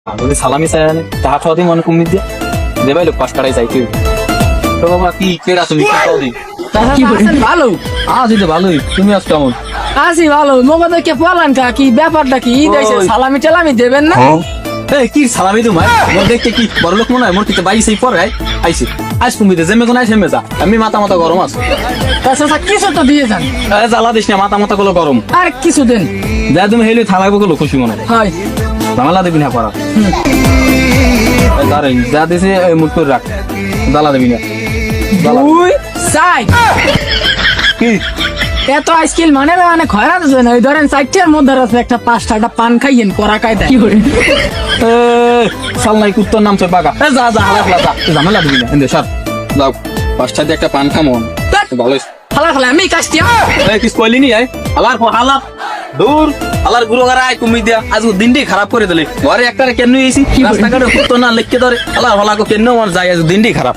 যদি সালামি চাই তাহা খাওয়া দিই মনে কমি দিয়ে দেবাই লোক 5 টাকায় যাইতে তো বাবা কি কেডা তুমি কি খাওয়া দিই কি বলেন ভালো আজ তো ভালোই তুমি আজ কেমন আছি ভালো মগদে কে পালান কা কি ব্যাপারটা কি ঈদ আইছে ওই। সালামি টালামি দেবেন না এই কি সালামি তোমার মোর দেখতে কি বড় লোক মনে হয় মোর কিতে বাইসেই পড়ে আইছি আজ তুমি দে যেমে কোন আইছে মেজা আমি মাথা মাথা গরম আছে তাছাড়া কিছু তো দিয়ে যান এ জ্বালা দিস না মাথা মাথা গুলো গরম আর কিছু দেন যা তুমি হেলি থামাইবো গুলো খুশি মনে হয় ঝামেলা দিবি না পড়া দাঁড়াই যা দিছে মুট করে রাখ জ্বালা দিবি না জ্বালা দুই চাই কি এত আইসকিল মানে খয়রাত আছে না ওই ধরেন চারটার মধ্যে আছে একটা 5টা পান খাইয়েন করা কায়দা কি করে এ সালনাই কুত্তর নাম চয় বাগা এ যা যা হালা হালা যা ঝামেলা দিবি না এন্দে সর যাও 5টা দিয়ে একটা পান খামো ভালো খালা খালা আমি কাজটি এই কিস কইলি নি আই আবার হালা দূর আলার গুরু গারাই তুমি দিয়া আজ দিনটি খারাপ করে দিলে ঘরে একটারে কেন এসি রাস্তাঘাটে কুত্তর না লিখকে ধরে আলার হলা কো কেন মন যায় আজ দিনটি খারাপ